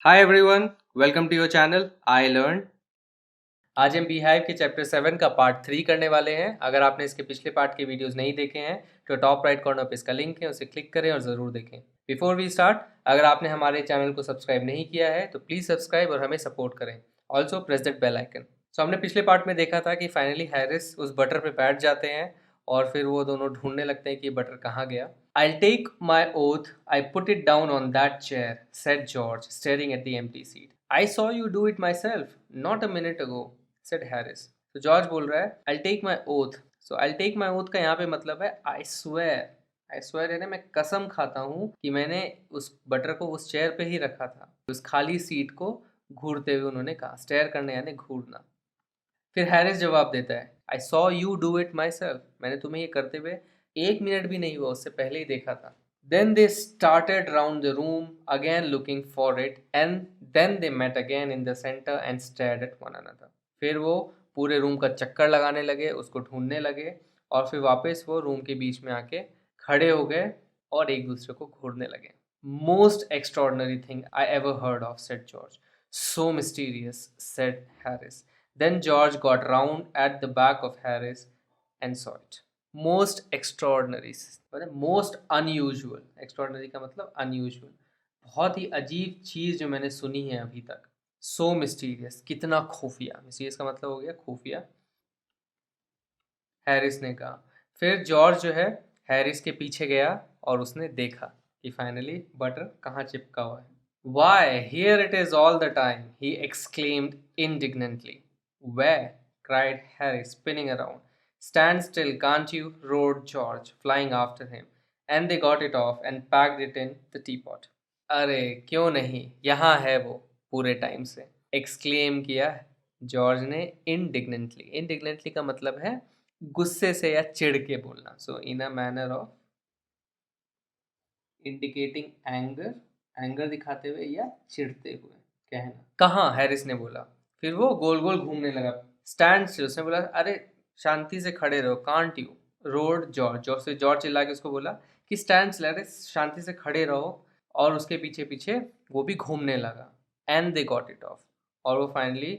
Hi everyone, welcome to your channel I learn. आज हम beehive के चैप्टर 7 का पार्ट 3 करने वाले हैं। अगर आपने इसके पिछले पार्ट के वीडियोस नहीं देखे हैं तो टॉप राइट कॉर्नर पे इसका लिंक है, उसे क्लिक करें और ज़रूर देखें। बिफोर वी स्टार्ट, अगर आपने हमारे चैनल को सब्सक्राइब नहीं किया है तो प्लीज़ सब्सक्राइब और हमें सपोर्ट करें। Also press that bell icon. So हमने पिछले पार्ट में देखा था कि फाइनली हैरिस उस बटर पे बैठ जाते हैं और फिर वो दोनों ढूंढने लगते हैं कि ये बटर कहाँ गया। I'll take my oath I put it down on that chair, said George, staring at the empty seat. I saw you do it myself, not a minute ago, said Harris. तो George बोल रहा है I'll take my oath. So I'll take my oath का यहाँ पे मतलब है I swear. I swear यानी मैं कसम खाता हूँ कि मैंने उस बटर को उस चेयर पे ही रखा था। उस खाली सीट को घूरते हुए उन्होंने कहा, स्टेयर करने यानी घूरना। फिर हैरिस जवाब देता है I saw you do it my self, मैंने तुम्हें ये करते हुए 1 मिनट भी नहीं हुआ, उससे पहले ही देखा था। Then they started round the room again looking for it and then they met again in the centre and stared at one another. फिर वो पूरे रूम का चक्कर लगाने लगे, उसको ढूंढने लगे और फिर वापस वो रूम के बीच में आके खड़े हो गए और एक दूसरे को घूरने लगे। Most extraordinary thing I ever heard of, said George. So mysterious, said Harris. Then George got round at the back of Harris and saw it. Most extraordinary, मतलब most unusual. Extraordinary का मतलब unusual. बहुत ही अजीब चीज़ जो मैंने सुनी है अभी तक। So mysterious, कितना खुफिया। mysterious का मतलब हो गया खुफिया। हैरिस ने कहा। फिर जॉर्ज जो है हैरिस के पीछे गया और उसने देखा कि फाइनली बटर कहाँ चिपका हुआ है। Why, here it is all the time, he exclaimed indignantly. Where? Cried Harry, spinning around. Stand still, can't you? Roared George, flying after him. And they got it off and packed it in the teapot. अरे क्यों नहीं, यहाँ है वो पूरे time से, exclaim किया George ने इंडिग्नेंटली। इंडिग्नेंटली का मतलब है गुस्से से या चिढ़ के बोलना। So in a manner of indicating anger, anger दिखाते हुए या चिढ़ते हुए कहना। कहाँ, हैरिस ने बोला। फिर वो गोल गोल घूमने लगा। स्टैंड स्टिल, उसने बोला अरे शांति से खड़े रहो, can't you? Road George, George से जॉर्ज चिल्ला के उसको बोला कि स्टैंड स्टिल, अरे शांति से खड़े रहो। और उसके पीछे पीछे वो भी घूमने लगा। And they got it of, और वो फाइनली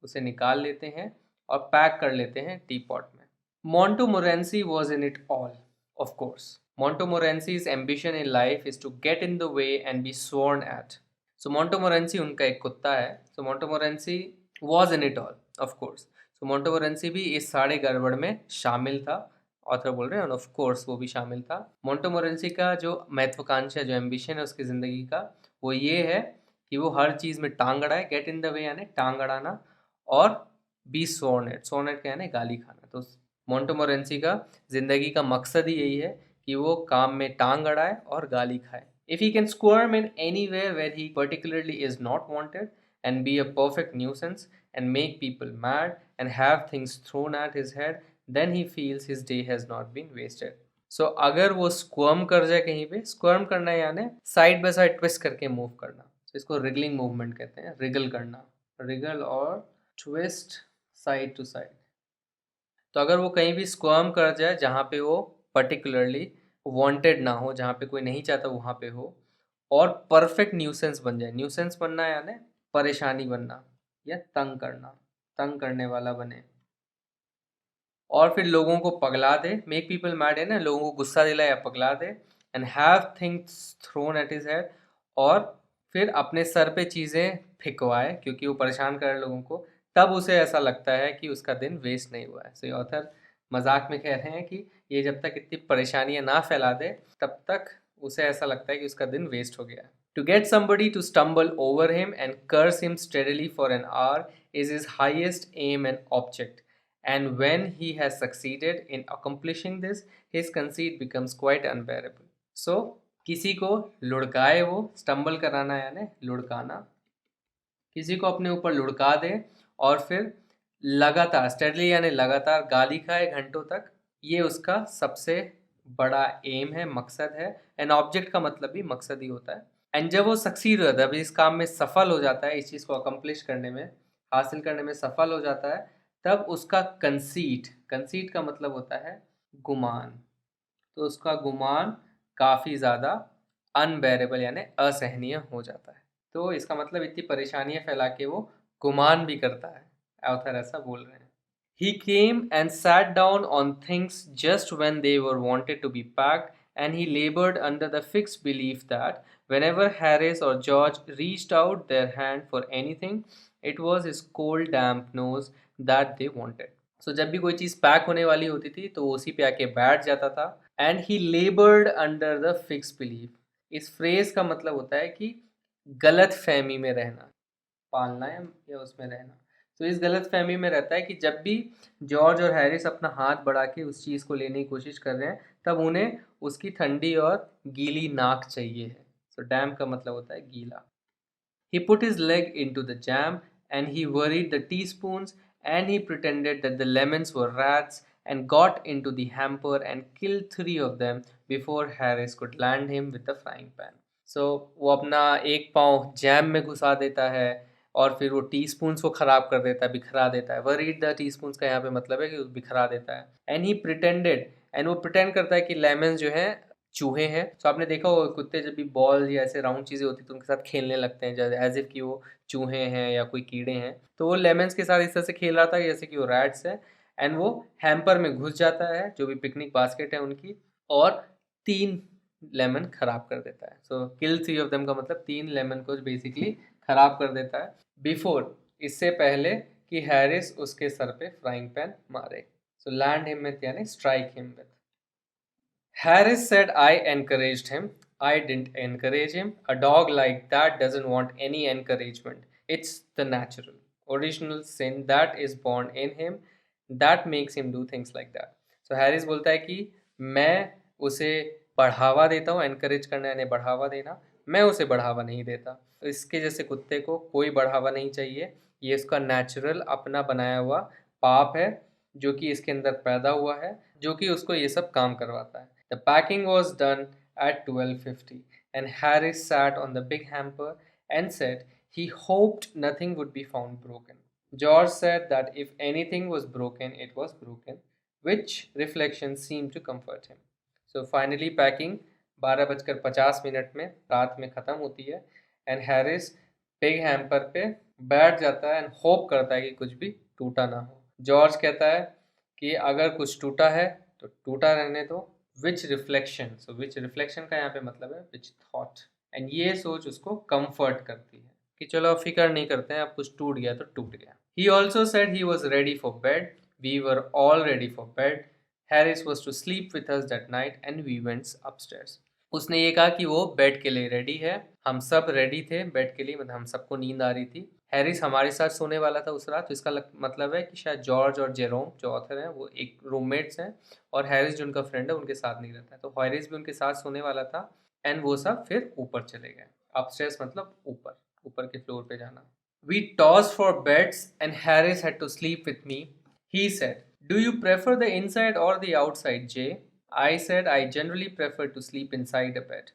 उसे निकाल लेते हैं और पैक कर लेते हैं टी पॉट में। Montmorency was in it all, of course. Montmorency's ambition in life is to get in the way and be sworn at. So Montmorency उनका एक कुत्ता है। So Montmorency was in it all, of course. So Montmorency भी इस सारे गड़बड़ में शामिल था। ऑथर बोल रहे हैं ऑफ कोर्स वो भी शामिल था। मोंटोमोरेंसी का जो महत्वाकांक्षा, जो एम्बिशन है उसकी ज़िंदगी का, वो ये है कि वो हर चीज़ में टांग अड़ाए। गेट इन द वे यानी टांग अड़ाना, और be sworn at, sworn at का यानी गाली खाना। तो मोंटोमोरेंसी का ज़िंदगी का मकसद ही यही है कि वो काम में टांग अड़ाए और गाली खाए। If he can squirm in anywhere where he particularly is not wanted and be a perfect nuisance and make people mad and have things thrown at his head, then he feels his day has not been wasted. So अगर वो स्क्वर्म कर जाए कहीं पे, स्क्वर्म करना यानी side by side twist करके move करना, तो इसको रिगलिंग मूवमेंट कहते हैं, रिगल करना, रिगल और ट्विस्ट साइड टू साइड। तो अगर वो कहीं भी स्क्वर्म कर जाए जहाँ पे वो पर्टिकुलरली वांटेड ना हो, जहाँ पे कोई नहीं चाहता वहाँ पे हो, और परफेक्ट न्यूसेंस बन जाए। न्यूसेंस बनना यानी परेशानी बनना या तंग करना, तंग करने वाला बने, और फिर लोगों को पगला दे। मेक पीपल मैड है ना, लोगों को गुस्सा दिलाए या पगला दे। And have things thrown at his head, और फिर अपने सर पे चीज़ें फिकवाए क्योंकि वो परेशान करे लोगों को, तब उसे ऐसा लगता है कि उसका दिन वेस्ट नहीं हुआ है। सो ये ऑथर मजाक में कह रहे हैं कि ये जब तक इतनी परेशानियां ना फैला दे तब तक उसे ऐसा लगता है कि उसका दिन वेस्ट हो गया है। To get somebody to stumble over him and curse him steadily for an hour is his highest aim and object. And when he has succeeded in accomplishing this, his conceit becomes quite unbearable. So, किसी को लुढ़काए, वो stumble कराना यानी लुढ़काना, किसी को अपने ऊपर लुढ़का दे और फिर लगातार, स्टेडली यानी लगातार गाली खाए घंटों तक, ये उसका सबसे बड़ा एम है, मकसद है। एन ऑब्जेक्ट का मतलब भी मकसद ही होता है। एंड जब वो सक्सीड हो जाता है, अभी इस काम में सफल हो जाता है, इस चीज़ को अकम्प्लिश करने में, हासिल करने में सफल हो जाता है, तब उसका कंसीट, कंसीट का मतलब होता है गुमान, तो उसका गुमान काफ़ी ज़्यादा अनबेरेबल यानी असहनीय हो जाता है। तो इसका मतलब इतनी परेशानियां फैला के वो गुमान भी करता है, ऑथर ऐसा बोल रहे हैं। He came and sat down on things just when they were wanted to be packed, and he labored under the fixed belief that whenever Harris or George reached out their hand for anything, it was his cold, damp nose that they wanted. So जब भी कोई चीज़ pack होने वाली होती थी तो वो उसी पे आके बैठ जाता था। And he लेबर्ड under the fix belief, इस फ्रेज का मतलब होता है कि गलत फहमी में रहना, पालना या उसमें रहना। तो इस गलत फहमी में रहता है कि जब भी जॉर्ज और हैरिस अपना हाथ बढ़ा के उस चीज़ को लेने की कोशिश कर रहे हैं तब उन्हें उसकी ठंडी और गीली नाक चाहिए है। सो डैम का मतलब होता है गीला। He put his leg into the jam and he worried the teaspoons and he pretended that the lemons were rats and got into the hamper and killed 3 of them before Harris could land him with the frying pan. So वो अपना एक पाँव jam में घुसा देता है और फिर वो टीस्पून्स को ख़राब कर देता है, बिखरा देता है। वरीड द टीस्पून्स का यहाँ पे मतलब है कि बिखरा देता है। एंड ही प्रिटेंडेड, एंड वो प्रिटेंड करता है कि लेमन जो है चूहे हैं। तो आपने देखा होगा कुत्ते जब भी बॉल या ऐसे राउंड चीज़ें होती तो उनके साथ खेलने लगते हैं, जैसे एज इफ कि वो चूहे हैं या कोई कीड़े हैं। तो वो लेमन्स के साथ इस तरह से खेल रहा था जैसे कि वो रैट्स है। एंड वो हैम्पर में घुस जाता है, जो भी पिकनिक बास्केट है उनकी, और 3 लेमन खराब कर देता है। सो किल 3 ऑफ देम का मतलब 3 लेमन को बेसिकली खराब कर देता है बिफोर, इससे पहले कि हैरिस उसके सर पे फ्राइंग पैन मारे। सो लैंड हिम में यानी strike him with. Harris said I encouraged him. I didn't encourage him. A dog like that doesn't want any encouragement. It's the natural, original sin that is born in him that makes him do things like that. So Harris बोलता है कि मैं उसे बढ़ावा देता हूँ, encourage करना यानी बढ़ावा देना, मैं उसे बढ़ावा नहीं देता। तो इसके जैसे कुत्ते को कोई बढ़ावा नहीं चाहिए, ये इसका नेचुरल अपना बनाया हुआ पाप है जो कि इसके अंदर पैदा हुआ है, जो कि उसको ये सब काम करवाता है। The packing was done at 12:50 and Harris sat on the big hamper and said he hoped nothing would be found broken. George said that if anything was broken, it was broken, which reflection seemed to comfort him. So finally packing 12:50 में रात में ख़त्म होती है and Harris big hamper पे बैठ जाता है एंड होप करता है कि कुछ भी टूटा ना हो। जॉर्ज कहता है कि अगर कुछ टूटा है तो टूटा रहने दो, विच रिफ्लेक्शन, सो विच रिफ्लेक्शन का यहाँ पे मतलब है विच थॉट, एंड ये सोच उसको कंफर्ट करती है कि चलो फिक्र नहीं करते हैं, अब कुछ टूट गया तो टूट गया। He also said he was ready for bed, we were all ready for bed, Harris was to sleep with us that night and we went upstairs. उसने ये कहा कि वो बेड के लिए रेडी है, हम सब रेडी थे बेड के लिए, मतलब हम सबको नींद आ रही थी। हैरिस हमारे साथ सोने वाला था उस रात, तो इसका मतलब है कि शायद जॉर्ज और जेरोम जो ऑथर हैं वो एक रूममेट्स हैं और हैरिस जो उनका फ्रेंड है उनके साथ नहीं रहता है। तो हैरिस भी उनके साथ सोने वाला था एंड वो सब फिर ऊपर चले गए। अपस्टेयर्स मतलब ऊपर, ऊपर के फ्लोर पे जाना। We toss for beds and Harris had to sleep with me. He said, do you prefer the inside or the outside जे? I said I generally prefer to sleep inside a bed.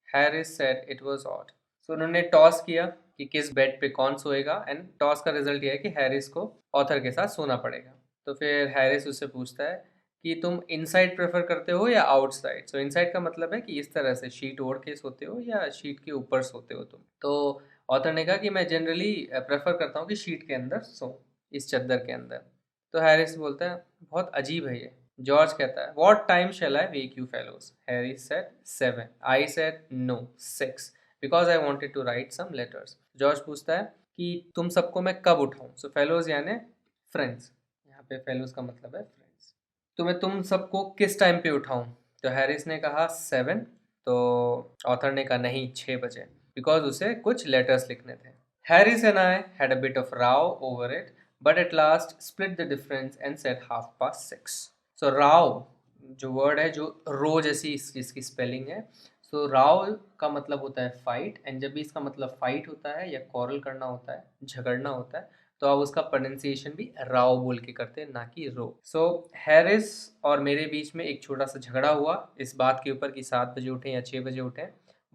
Harris said it was odd. So उन्होंने toss किया कि किस bed पे कौन सोएगा and toss का result ये है कि हैरिस को ऑथर के साथ सोना पड़ेगा। तो फिर हैरिस उससे पूछता है कि तुम इनसाइड प्रेफर करते हो या आउटसाइड। सो इनसाइड का मतलब है कि इस तरह से शीट ओढ़ के सोते हो या शीट के ऊपर सोते हो तुम। तो ऑथर ने कहा कि मैं जनरली प्रेफर करता हूँ कि शीट के अंदर सो, इस चादर के अंदर। तो हैरिस बोलता है बहुत अजीब है ये। जॉर्ज कहता है What time shall I wake you fellows? Harry said 7. I said no 6 because I wanted to write some letters. George पूछता है कि तुम सबको मैं कब उठाऊं? So fellows यानी फ्रेंड्स, यहाँ पे fellows का मतलब है फ्रेंड्स। तो मैं तुम सबको किस टाइम पे उठाऊं? तो हैरिस ने कहा 7, तो ऑथर ने कहा नहीं 6 बजे, बिकॉज उसे कुछ लेटर्स लिखने थे। Harris and I had a bit of Rao over it but at last split the difference and said 6:30। सो राव जो वर्ड है, जो रो जैसी इसकी स्पेलिंग है, सो राव का मतलब होता है फाइट, एंड जब भी इसका मतलब फाइट होता है या कॉरल करना होता है, झगड़ना होता है, तो आप उसका प्रोनाउंसिएशन भी राव बोल के करते हैं, ना कि रो। सो हैरिस और मेरे बीच में एक छोटा सा झगड़ा हुआ इस बात के ऊपर कि 7 बजे उठें या 6 बजे उठें,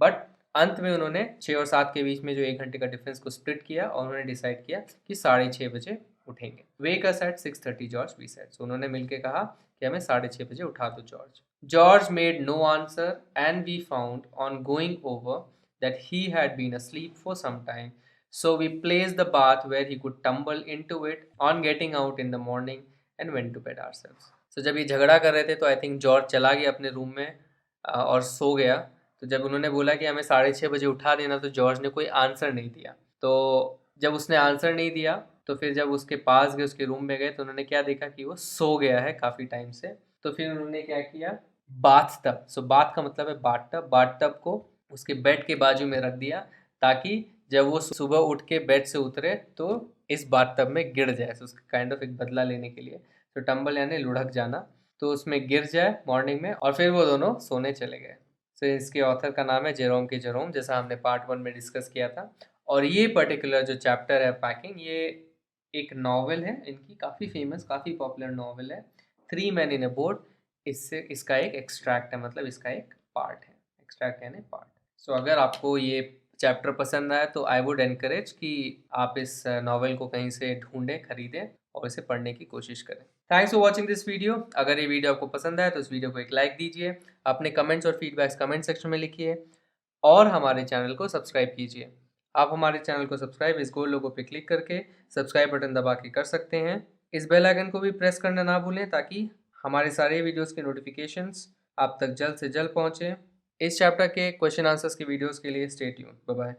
बट अंत में उन्होंने 6 और 7 के बीच में जो 1 घंटे का डिफरेंस को स्प्लिट किया और उन्होंने डिसाइड किया कि 6:30 बजे उठेंगे। Wake us at 6:30 George, we said. So उन्होंने मिलके कहा कि हमें 6:30 बजे उठा दो George. George made no answer and we found on going over that he had been asleep for some time. So we placed the bath where he could tumble into it on getting out in the morning and went to bed ourselves. So जब ये झगड़ा कर रहे थे तो I think George चला गया अपने रूम में और सो गया. तो जब उन्होंने बोला कि हमें 6:30 बजे उठा देना तो जॉर्ज ने कोई आंसर नहीं दिया. तो जब उसने आंसर नहीं दिया तो फिर जब उसके पास गए, उसके रूम में गए, तो उन्होंने क्या देखा कि वो सो गया है काफ़ी टाइम से. तो फिर उन्होंने क्या किया, बाथ टब, सो बाथ का मतलब है बाथ टब को उसके बेड के बाजू में रख दिया ताकि जब वो सुबह उठ के बेड से उतरे तो इस बाथ टब में गिर जाए. सो उसका काइंड ऑफ एक बदला लेने के लिए. तो टम्बल यानी लुढ़क जाना, तो उसमें गिर जाए मॉर्निंग में और फिर वो दोनों सोने चले गए. तो इसके ऑथर का नाम है जेरोम के जेरोम, जैसा हमने पार्ट 1 में डिस्कस किया था. और ये पर्टिकुलर जो चैप्टर है पैकिंग, ये एक नॉवेल है इनकी, काफ़ी फेमस, काफ़ी पॉपुलर नॉवेल है, 3 Men in a Boat. इससे इसका एक एक्सट्रैक्ट है, मतलब इसका एक पार्ट है. एक्सट्रैक्ट यानी पार्ट. सो अगर आपको ये चैप्टर पसंद आया तो आई वुड एनकरेज कि आप इस नॉवेल को कहीं से ढूंढें, खरीदें और इसे पढ़ने की कोशिश करें. Thanks for watching this video. अगर ये वीडियो आपको पसंद आया तो इस वीडियो को एक लाइक दीजिए, अपने कमेंट्स और फीडबैक्स कमेंट सेक्शन में लिखिए और हमारे चैनल को सब्सक्राइब कीजिए. आप हमारे चैनल को सब्सक्राइब इस गोल लोगो पे क्लिक करके सब्सक्राइब बटन दबा के कर सकते हैं. इस बेल आइकन को भी प्रेस करना ना भूलें ताकि हमारे सारे वीडियोस के नोटिफिकेशंस आप तक जल्द से जल्द पहुँचें. इस चैप्टर के क्वेश्चन आंसर्स की वीडियोस के लिए स्टे ट्यून्ड. Bye bye.